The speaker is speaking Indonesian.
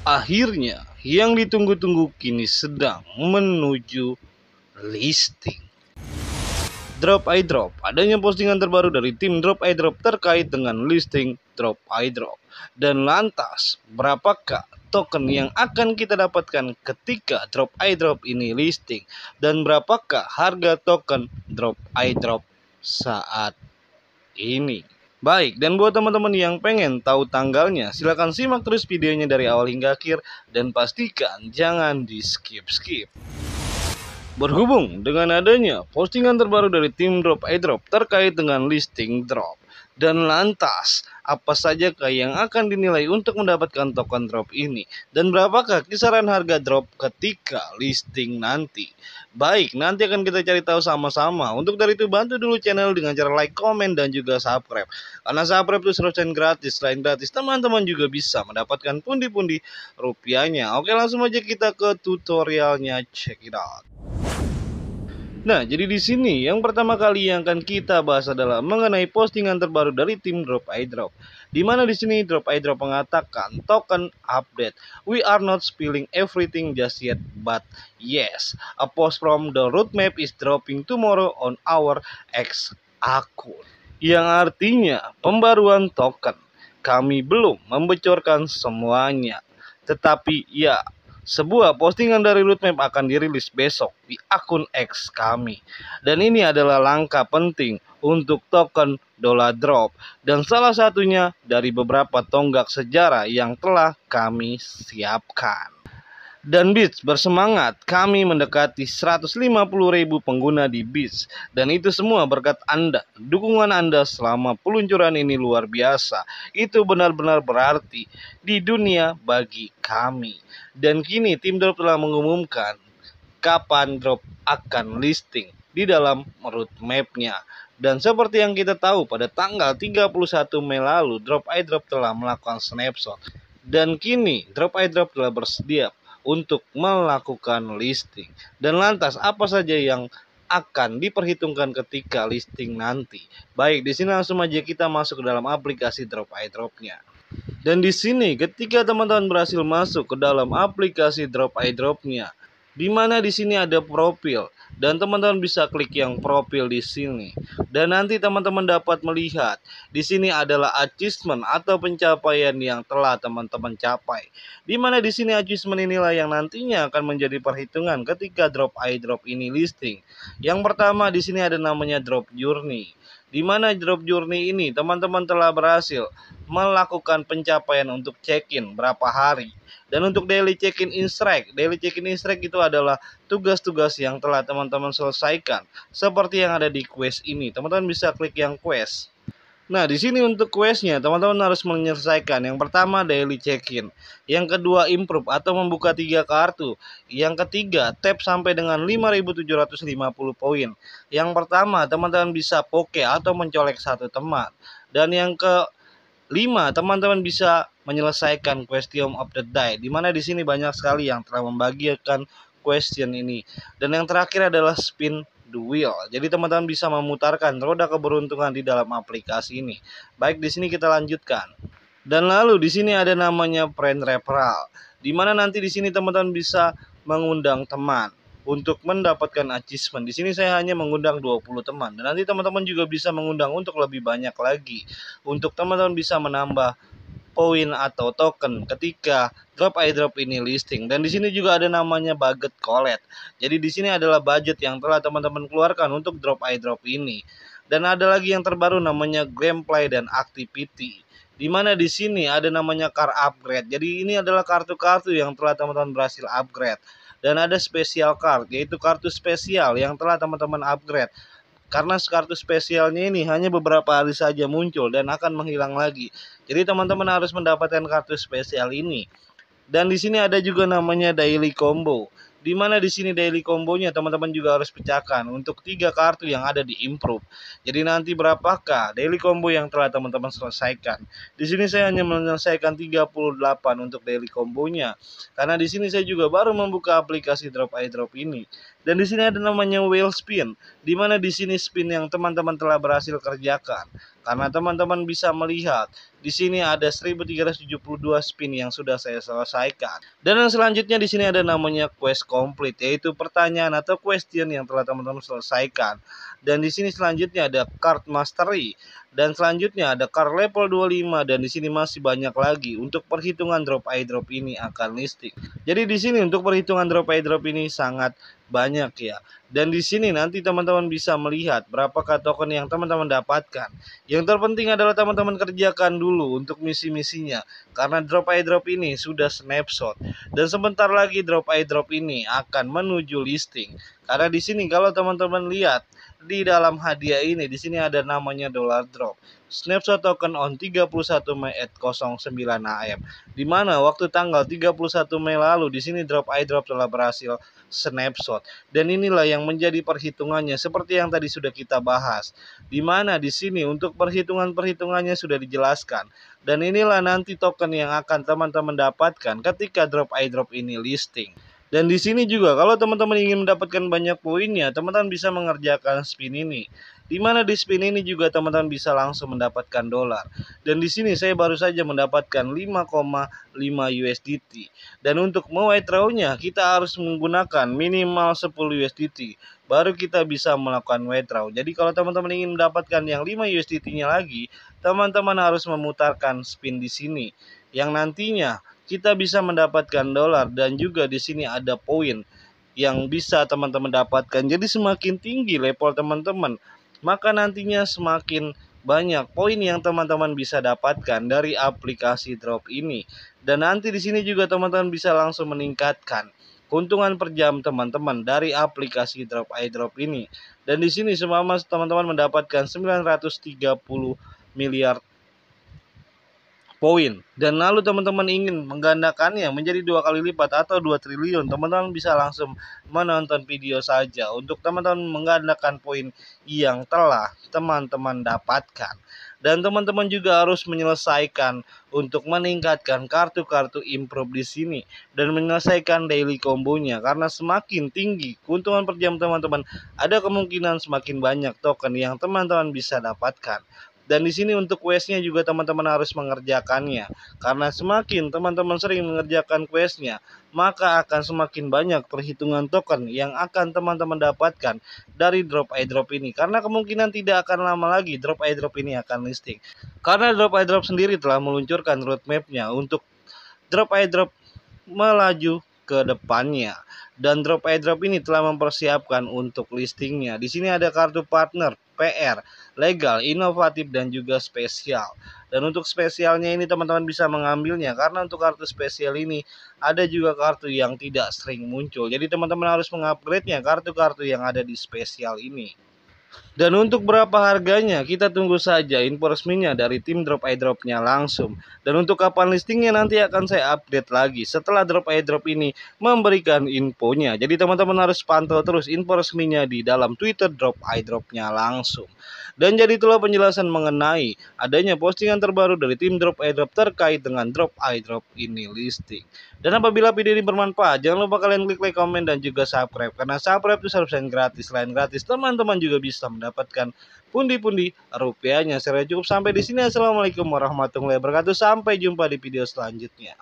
Akhirnya, yang ditunggu-tunggu kini sedang menuju listing. Drop iDrop, adanya postingan terbaru dari tim Drop iDrop terkait dengan listing Drop iDrop. Dan lantas, berapakah token yang akan kita dapatkan ketika Drop iDrop ini listing? Dan berapakah harga token Drop iDrop saat ini? Baik, dan buat teman-teman yang pengen tahu tanggalnya, silahkan simak terus videonya dari awal hingga akhir dan pastikan jangan di skip-skip. Berhubung dengan adanya postingan terbaru dari tim Drop iDrop terkait dengan listing drop, dan lantas apa sajakah yang akan dinilai untuk mendapatkan token drop ini, dan berapakah kisaran harga drop ketika listing nanti? Baik, nanti akan kita cari tahu sama-sama. Untuk dari itu bantu dulu channel dengan cara like, komen, dan juga subscribe. Karena subscribe itu 100% gratis. Selain gratis, teman-teman juga bisa mendapatkan pundi-pundi rupiahnya. Oke, langsung aja kita ke tutorialnya, check it out. Nah, jadi di sini yang pertama kali yang akan kita bahas adalah mengenai postingan terbaru dari tim Drop iDrop. Di mana di sini Drop iDrop mengatakan token update. We are not spilling everything just yet, but yes, a post from the roadmap is dropping tomorrow on our X akun. Yang artinya pembaruan token. Kami belum membocorkan semuanya. Tetapi ya, sebuah postingan dari roadmap akan dirilis besok di akun X kami. Dan ini adalah langkah penting untuk token Dollar Drop. Dan salah satunya dari beberapa tonggak sejarah yang telah kami siapkan. Dan Bits bersemangat, kami mendekati 150.000 pengguna di Bits. Dan itu semua berkat Anda. Dukungan Anda selama peluncuran ini luar biasa. Itu benar-benar berarti di dunia bagi kami. Dan kini tim Drop telah mengumumkan kapan Drop akan listing di dalam roadmap-nya. Dan seperti yang kita tahu, pada tanggal 31 Mei lalu Drop iDrop telah melakukan snapshot. Dan kini Drop iDrop telah bersedia untuk melakukan listing. Dan lantas apa saja yang akan diperhitungkan ketika listing nanti? Baik, di sini langsung aja kita masuk ke dalam aplikasi Drop iDrop-nya. Dan di sini ketika teman-teman berhasil masuk ke dalam aplikasi Drop iDrop-nya, di mana di sini ada profil, dan teman-teman bisa klik yang profil di sini. Dan nanti teman-teman dapat melihat di sini adalah achievement atau pencapaian yang telah teman-teman capai. Di mana di sini achievement inilah yang nantinya akan menjadi perhitungan ketika Drop iDrop ini listing. Yang pertama di sini ada namanya Drop Journey. Di mana Drop Journey ini teman-teman telah berhasil melakukan pencapaian untuk check-in berapa hari. Dan untuk daily check-in in strike itu adalah tugas-tugas yang telah teman-teman selesaikan. Seperti yang ada di quest ini, teman-teman bisa klik yang quest. Nah, di sini untuk questnya, teman-teman harus menyelesaikan. Yang pertama, daily check-in. Yang kedua, improve atau membuka 3 kartu. Yang ketiga, tap sampai dengan 5.750 poin. Yang pertama, teman-teman bisa poke atau mencolek satu teman. Dan yang kelima, teman-teman bisa menyelesaikan question of the day, di mana di sini banyak sekali yang telah membagikan question ini. Dan yang terakhir adalah spin the wheel. Jadi teman-teman bisa memutarkan roda keberuntungan di dalam aplikasi ini. Baik, di sini kita lanjutkan. Dan lalu di sini ada namanya friend referral, di mana nanti di sini teman-teman bisa mengundang teman untuk mendapatkan achievement. Di sini saya hanya mengundang 20 teman. Dan nanti teman-teman juga bisa mengundang untuk lebih banyak lagi. Untuk teman-teman bisa menambah poin atau token ketika Drop iDrop ini listing. Dan di sini juga ada namanya budget collect. Jadi di sini adalah budget yang telah teman-teman keluarkan untuk Drop iDrop ini. Dan ada lagi yang terbaru namanya gameplay dan activity, di mana di sini ada namanya car upgrade. Jadi ini adalah kartu-kartu yang telah teman-teman berhasil upgrade. Dan ada special card, yaitu kartu spesial yang telah teman-teman upgrade. Karena kartu spesialnya ini hanya beberapa hari saja muncul dan akan menghilang lagi. Jadi teman-teman harus mendapatkan kartu spesial ini. Dan di sini ada juga namanya daily combo, di mana di sini daily combonya teman-teman juga harus pecahkan untuk 3 kartu yang ada di improve. Jadi nanti berapakah daily combo yang telah teman-teman selesaikan? Di sini saya hanya menyelesaikan 38 untuk daily combonya, karena di sini saya juga baru membuka aplikasi Drop iDrop ini. Dan di sini ada namanya whale spin, di mana di sini spin yang teman-teman telah berhasil kerjakan karena teman-teman bisa melihat di sini ada 1372 spin yang sudah saya selesaikan. Dan yang selanjutnya di sini ada namanya quest complete, yaitu pertanyaan atau question yang telah teman-teman selesaikan. Dan di sini selanjutnya ada card mastery, dan selanjutnya ada card level 25, dan di sini masih banyak lagi untuk perhitungan drop airdrop ini akan listing. Jadi di sini untuk perhitungan drop airdrop ini sangat banyak ya. Dan di sini nanti teman-teman bisa melihat berapakah token yang teman-teman dapatkan. Yang terpenting adalah teman-teman kerjakan dulu untuk misi-misinya, karena drop airdrop ini sudah snapshot dan sebentar lagi drop airdrop ini akan menuju listing. Karena di sini kalau teman-teman lihat di dalam hadiah ini, di sini ada namanya dollar drop. Snapshot token on 31 Mei at 09 AM. Di mana waktu tanggal 31 Mei lalu di sini drop airdrop telah berhasil snapshot. Dan inilah yang menjadi perhitungannya seperti yang tadi sudah kita bahas. Di mana di sini untuk perhitungannya sudah dijelaskan. Dan inilah nanti token yang akan teman-teman dapatkan ketika drop airdrop ini listing. Dan di sini juga kalau teman-teman ingin mendapatkan banyak poinnya, teman-teman bisa mengerjakan spin ini. Di mana di spin ini juga teman-teman bisa langsung mendapatkan dolar. Dan di sini saya baru saja mendapatkan 5,5 USDT. Dan untuk mewithdraw-nya kita harus menggunakan minimal 10 USDT. Baru kita bisa melakukan withdraw. Jadi kalau teman-teman ingin mendapatkan yang 5 USDT-nya lagi, teman-teman harus memutarkan spin di sini. Yang nantinya kita bisa mendapatkan dolar, dan juga di sini ada poin yang bisa teman-teman dapatkan. Jadi semakin tinggi level teman-teman, maka nantinya semakin banyak poin yang teman-teman bisa dapatkan dari aplikasi drop ini. Dan nanti di sini juga teman-teman bisa langsung meningkatkan keuntungan per jam teman-teman dari aplikasi drop airdrop ini. Dan di sini semua teman-teman mendapatkan 930 miliar poin. Dan lalu teman-teman ingin menggandakannya menjadi 2 kali lipat atau 2 triliun, teman-teman bisa langsung menonton video saja untuk teman-teman menggandakan poin yang telah teman-teman dapatkan. Dan teman-teman juga harus menyelesaikan untuk meningkatkan kartu-kartu improve di sini dan menyelesaikan daily combonya, karena semakin tinggi keuntungan per jam teman-teman, ada kemungkinan semakin banyak token yang teman-teman bisa dapatkan. Dan di sini untuk questnya juga teman-teman harus mengerjakannya, karena semakin teman-teman sering mengerjakan questnya, maka akan semakin banyak perhitungan token yang akan teman-teman dapatkan dari drop airdrop ini. Karena kemungkinan tidak akan lama lagi drop airdrop ini akan listing. Karena drop airdrop sendiri telah meluncurkan roadmapnya untuk drop airdrop melaju ke depannya. Dan drop airdrop ini telah mempersiapkan untuk listingnya. Di sini ada kartu partner, PR, legal, inovatif, dan juga spesial. Dan untuk spesialnya ini teman-teman bisa mengambilnya, karena untuk kartu spesial ini ada juga kartu yang tidak sering muncul. Jadi teman-teman harus mengupgrade-nya kartu-kartu yang ada di spesial ini. Dan untuk berapa harganya kita tunggu saja info resminya dari tim drop airdropnya langsung. Dan untuk kapan listingnya nanti akan saya update lagi setelah drop airdrop ini memberikan infonya. Jadi teman-teman harus pantau terus info resminya di dalam Twitter drop airdropnya langsung. Dan jadi itulah penjelasan mengenai adanya postingan terbaru dari tim drop airdrop terkait dengan drop airdrop ini listing. Dan apabila video ini bermanfaat, jangan lupa kalian klik like, komen, dan juga subscribe. Karena subscribe itu subscribe gratis. Selain gratis, teman-teman juga bisa mendapatkan pundi-pundi rupiahnya. Saya cukup sampai di sini. Assalamualaikum warahmatullahi wabarakatuh. Sampai jumpa di video selanjutnya.